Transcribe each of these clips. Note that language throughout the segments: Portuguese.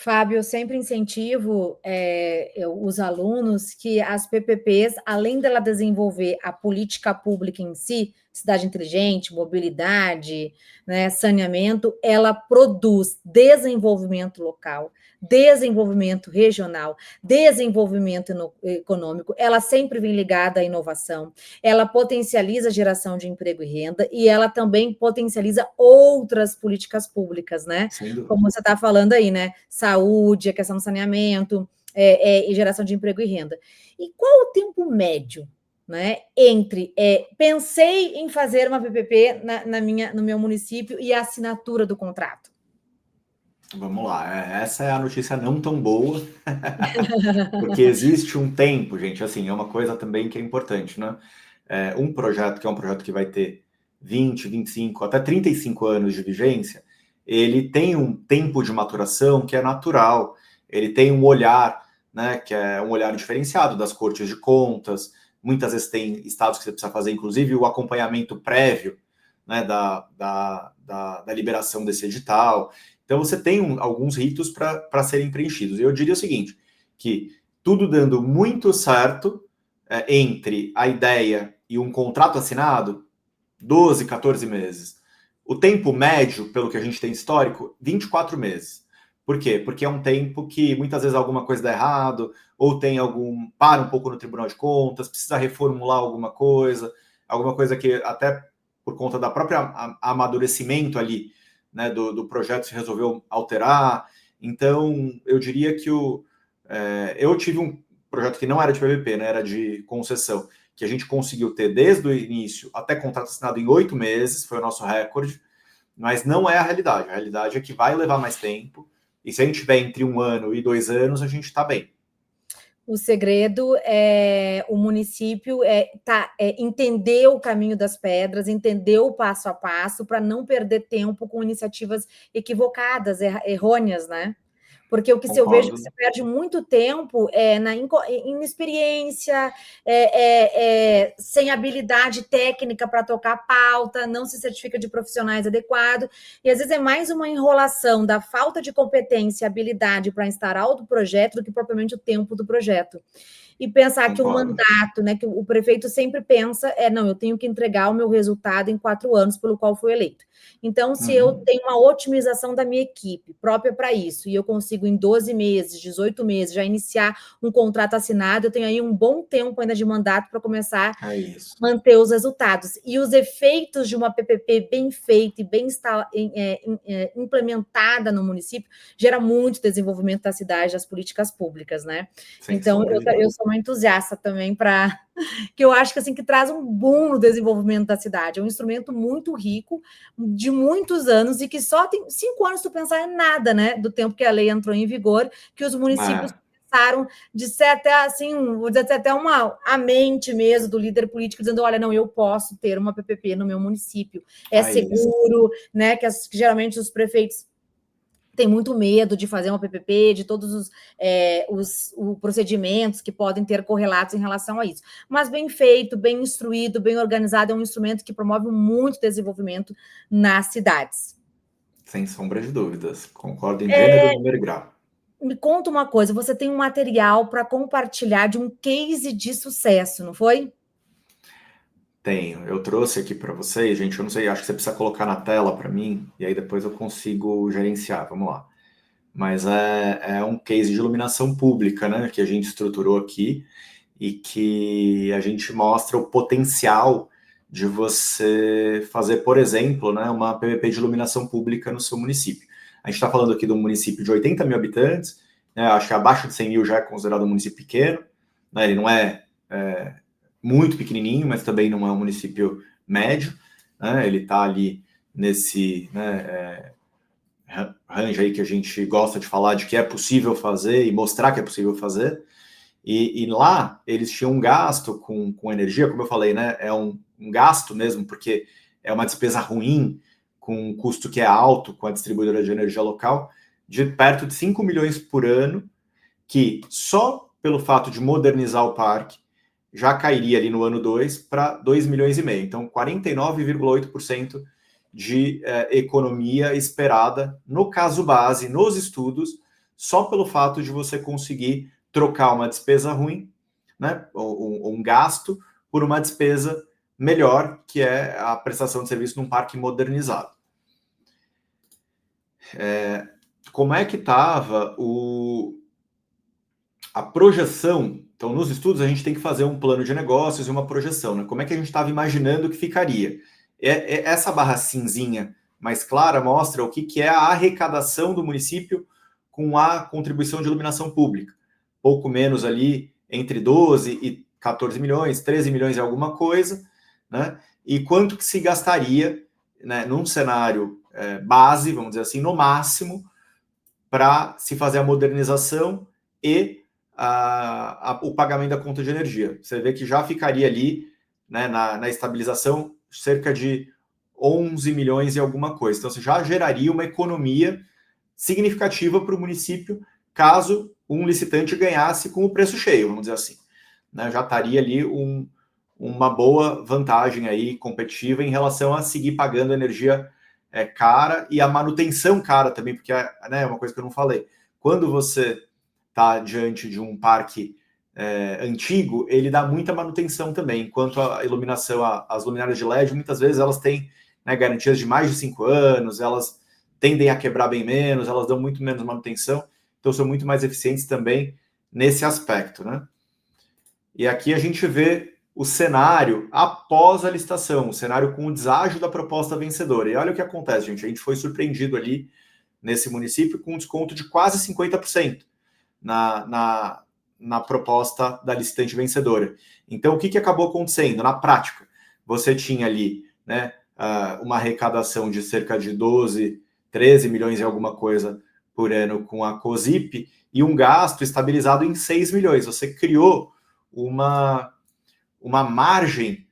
Fábio, eu sempre incentivo os alunos que as PPPs, além dela desenvolver a política pública em si, cidade inteligente, mobilidade, né, saneamento, ela produz desenvolvimento local, desenvolvimento regional, desenvolvimento econômico, ela sempre vem ligada à inovação, ela potencializa a geração de emprego e renda e ela também potencializa outras políticas públicas, né? Sem dúvida. Como você está falando aí, né? Saúde, a questão do saneamento, e geração de emprego e renda. E qual o tempo médio, né, entre pensei em fazer uma PPP no meu município e a assinatura do contrato? Vamos lá, essa é a notícia não tão boa, porque existe um tempo, gente, assim, é uma coisa também que é importante, né? Um projeto que é um projeto que vai ter 20, 25, até 35 anos de vigência, ele tem um tempo de maturação que é natural, ele tem um olhar, né, que é um olhar diferenciado das cortes de contas, muitas vezes tem estados que você precisa fazer, inclusive, o acompanhamento prévio, né, da liberação desse edital. Então, você tem alguns ritos para serem preenchidos. Eu diria o seguinte, que tudo dando muito certo entre a ideia e um contrato assinado, 12, 14 meses. O tempo médio, pelo que a gente tem histórico, 24 meses. Por quê? Porque é um tempo que muitas vezes alguma coisa dá errado, ou tem para um pouco no Tribunal de Contas, precisa reformular alguma coisa que até por conta da própria amadurecimento ali, né, do projeto se resolveu alterar. Então, eu diria que eu tive um projeto que não era de PPP, né, era de concessão, que a gente conseguiu ter desde o início até contrato assinado em 8 meses, foi o nosso recorde, mas não é a realidade. A realidade é que vai levar mais tempo, e se a gente tiver entre 1 ano e 2 anos, a gente está bem. O segredo é o município entender o caminho das pedras, entender o passo a passo, para não perder tempo com iniciativas equivocadas, errôneas, né? Porque o que eu vejo que você perde muito tempo na inexperiência, sem habilidade técnica para tocar a pauta, não se certifica de profissionais adequados, e às vezes é mais uma enrolação da falta de competência e habilidade para instaurar o projeto do que propriamente o tempo do projeto. E pensar que o mandato, né, que o prefeito sempre pensa, não, eu tenho que entregar o meu resultado em 4 anos pelo qual fui eleito. Então, se eu tenho uma otimização da minha equipe própria para isso, e eu consigo em 12 meses, 18 meses, já iniciar um contrato assinado, eu tenho aí um bom tempo ainda de mandato para começar a manter os resultados. E os efeitos de uma PPP bem feita e bem implementada no município gera muito desenvolvimento da cidade, das políticas públicas, né? Então, eu sou uma entusiasta também que eu acho que assim que traz um boom no desenvolvimento da cidade. É um instrumento muito rico, de muitos anos, e que só tem 5 anos, se tu pensar, é nada, né? Do tempo que a lei entrou em vigor, que os municípios começaram de ser até assim, vou dizer até a mente mesmo do líder político, dizendo: olha, não, eu posso ter uma PPP no meu município, é seguro, né? Que geralmente os prefeitos tem muito medo de fazer uma PPP, de todos os procedimentos que podem ter correlatos em relação a isso. Mas bem feito, bem instruído, bem organizado, é um instrumento que promove muito desenvolvimento nas cidades. Sem sombra de dúvidas. Concordo em gênero, número e grau. Me conta uma coisa, você tem um material para compartilhar de um case de sucesso, não foi? Tenho. Eu trouxe aqui para vocês, gente, eu não sei, acho que você precisa colocar na tela para mim, e aí depois eu consigo gerenciar, vamos lá. Mas é um case de iluminação pública, né, que a gente estruturou aqui, e que a gente mostra o potencial de você fazer, por exemplo, né, uma PPP de iluminação pública no seu município. A gente está falando aqui de um município de 80 mil habitantes, né, acho que abaixo de 100 mil já é considerado um município pequeno, né, ele não é muito pequenininho, mas também não é um município médio, né? Ele está ali nesse range aí que a gente gosta de falar de que é possível fazer e mostrar que é possível fazer. E lá eles tinham um gasto com energia, como eu falei, né? É um gasto mesmo, porque é uma despesa ruim, com um custo que é alto com a distribuidora de energia local, de perto de 5 milhões por ano, que só pelo fato de modernizar o parque, já cairia ali no ano 2 para 2 milhões e meio. Então, 49,8% de economia esperada no caso base, nos estudos, só pelo fato de você conseguir trocar uma despesa ruim, né, ou um gasto, por uma despesa melhor, que é a prestação de serviço num parque modernizado. Como é que estava a projeção? Então, nos estudos, a gente tem que fazer um plano de negócios e uma projeção, né? Como é que a gente estava imaginando que ficaria? Essa barra cinzinha mais clara mostra o que é a arrecadação do município com a contribuição de iluminação pública. Pouco menos ali, entre 12 e 14 milhões, 13 milhões e alguma coisa, né? E quanto que se gastaria, né, num cenário base, vamos dizer assim, no máximo, para se fazer a modernização e o pagamento da conta de energia. Você vê que já ficaria ali, né, na estabilização cerca de 11 milhões e alguma coisa. Então, você já geraria uma economia significativa para o município caso um licitante ganhasse com o preço cheio, vamos dizer assim. Né, já estaria ali uma boa vantagem aí competitiva em relação a seguir pagando energia cara e a manutenção cara também, porque né, é uma coisa que eu não falei. Quando você está diante de um parque antigo, ele dá muita manutenção também, enquanto a iluminação, as luminárias de LED, muitas vezes elas têm, né, garantias de mais de 5 anos, elas tendem a quebrar bem menos, elas dão muito menos manutenção, então são muito mais eficientes também nesse aspecto, né? E aqui a gente vê o cenário após a licitação, o cenário com o deságio da proposta vencedora. E olha o que acontece, gente. A gente foi surpreendido ali nesse município com um desconto de quase 50% na proposta da licitante vencedora. Então, o que acabou acontecendo? Na prática, você tinha ali, né, uma arrecadação de cerca de 12, 13 milhões e alguma coisa por ano com a COSIP e um gasto estabilizado em 6 milhões. Você criou uma margem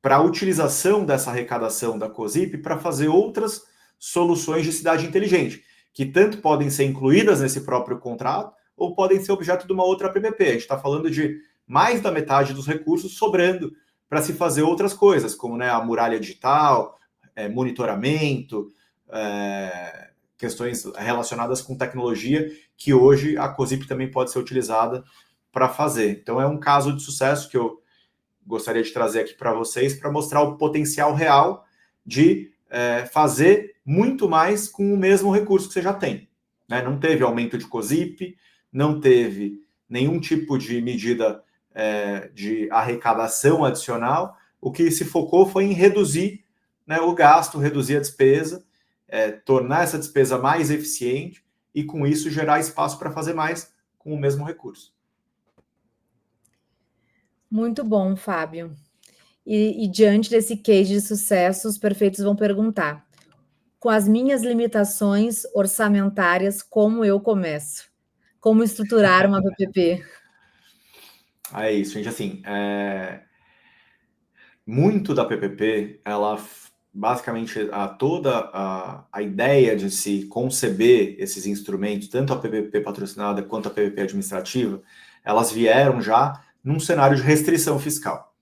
para a utilização dessa arrecadação da COSIP para fazer outras soluções de cidade inteligente, que tanto podem ser incluídas nesse próprio contrato ou podem ser objeto de uma outra PPP. A gente está falando de mais da metade dos recursos sobrando para se fazer outras coisas, como, né, a muralha digital, monitoramento, questões relacionadas com tecnologia, que hoje a COSIP também pode ser utilizada para fazer. Então é um caso de sucesso que eu gostaria de trazer aqui para vocês, para mostrar o potencial real de fazer muito mais com o mesmo recurso que você já tem. Né? Não teve aumento de COSIP, não teve nenhum tipo de medida de arrecadação adicional. O que se focou foi em reduzir, né, o gasto, reduzir a despesa, tornar essa despesa mais eficiente e, com isso, gerar espaço para fazer mais com o mesmo recurso. Muito bom, Fábio. E diante desse case de sucesso, os perfeitos vão perguntar: com as minhas limitações orçamentárias, como eu começo? Como estruturar uma PPP? É isso, gente. Assim, muito da PPP, ela basicamente toda a ideia de se conceber esses instrumentos, tanto a PPP patrocinada quanto a PPP administrativa, elas vieram já num cenário de restrição fiscal.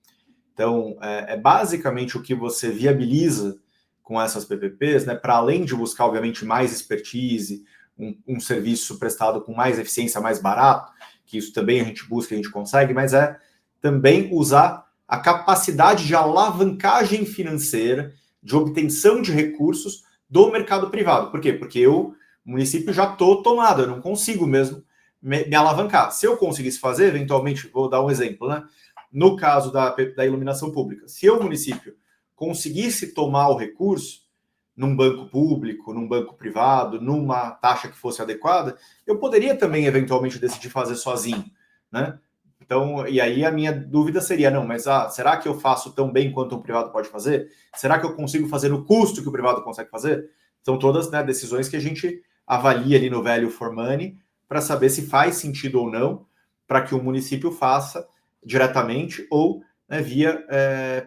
Então, basicamente o que você viabiliza com essas PPPs, né, para além de buscar, obviamente, mais expertise, um serviço prestado com mais eficiência, mais barato, que isso também a gente busca, a gente consegue, mas é também usar a capacidade de alavancagem financeira, de obtenção de recursos do mercado privado. Por quê? Porque eu, município, já estou tomado, eu não consigo mesmo me alavancar. Se eu conseguisse fazer, eventualmente, vou dar um exemplo, né? No caso da iluminação pública, se o município conseguisse tomar o recurso num banco público, num banco privado, numa taxa que fosse adequada, eu poderia também, eventualmente, decidir fazer sozinho, né? Então, e aí a minha dúvida seria, não, mas será que eu faço tão bem quanto um privado pode fazer? Será que eu consigo fazer no custo que o privado consegue fazer? São todas, né, decisões que a gente avalia ali no value for money para saber se faz sentido ou não para que o município faça diretamente ou, né, via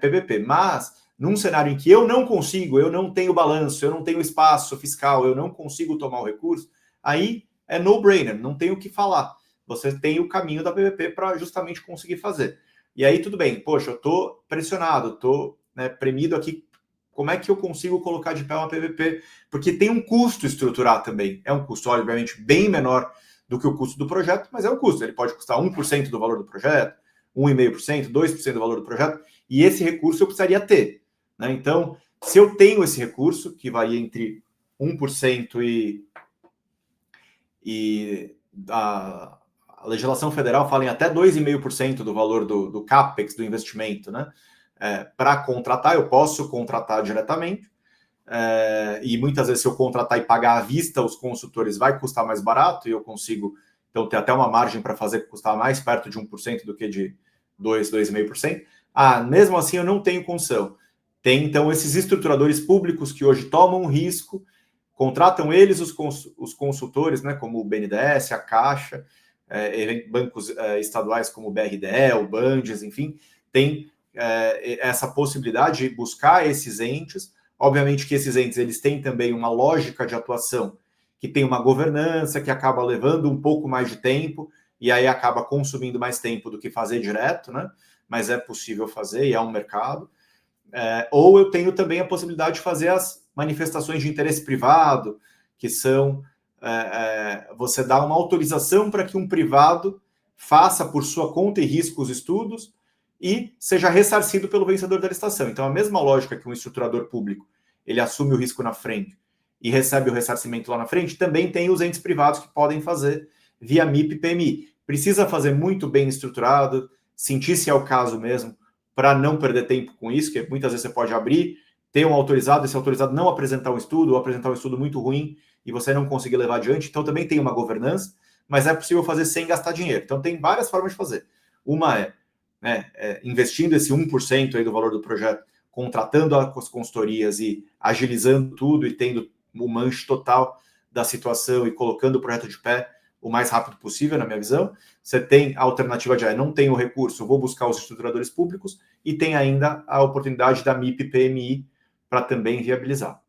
PPP. Mas, num cenário em que eu não consigo, eu não tenho balanço, eu não tenho espaço fiscal, eu não consigo tomar o recurso, aí é no-brainer, não tem o que falar. Você tem o caminho da PPP para justamente conseguir fazer. E aí, tudo bem, poxa, eu estou pressionado, estou, né, premido aqui. Como é que eu consigo colocar de pé uma PPP? Porque tem um custo estruturar também. É um custo, obviamente, bem menor do que o custo do projeto, mas é o custo. Ele pode custar 1% do valor do projeto, 1,5%, 2% do valor do projeto, e esse recurso eu precisaria ter, né? Então, se eu tenho esse recurso, que vai entre 1% e a legislação federal fala em até 2,5% do valor do CAPEX, do investimento, né? Para contratar, eu posso contratar diretamente, e muitas vezes se eu contratar e pagar à vista os consultores vai custar mais barato e eu consigo, então, ter até uma margem para fazer custar mais perto de 1% do que de 2,5%. Mesmo assim eu não tenho condição. Tem, então, esses estruturadores públicos que hoje tomam risco, contratam eles, os consultores, né, como o BNDES, a Caixa, bancos estaduais como o BRDE, o Bandes, enfim, tem essa possibilidade de buscar esses entes. Obviamente que esses entes eles têm também uma lógica de atuação que tem uma governança que acaba levando um pouco mais de tempo e aí acaba consumindo mais tempo do que fazer direto, né? Mas é possível fazer e é um mercado. Ou eu tenho também a possibilidade de fazer as manifestações de interesse privado, que são você dá uma autorização para que um privado faça por sua conta e risco os estudos e seja ressarcido pelo vencedor da licitação. Então, a mesma lógica que um estruturador público ele assume o risco na frente e recebe o ressarcimento lá na frente, também tem os entes privados que podem fazer via MIP e PMI. Precisa fazer muito bem estruturado, sentir se é o caso mesmo, para não perder tempo com isso, que muitas vezes você pode abrir, ter um autorizado, esse autorizado não apresentar um estudo, ou apresentar um estudo muito ruim, e você não conseguir levar adiante. Então, também tem uma governança, mas é possível fazer sem gastar dinheiro. Então, tem várias formas de fazer. Uma investindo esse 1% aí do valor do projeto, contratando as consultorias e agilizando tudo e tendo o manche total da situação e colocando o projeto de pé o mais rápido possível, na minha visão. Você tem a alternativa de não tenho recurso, vou buscar os estruturadores públicos, e tem ainda a oportunidade da MIP-PMI para também viabilizar.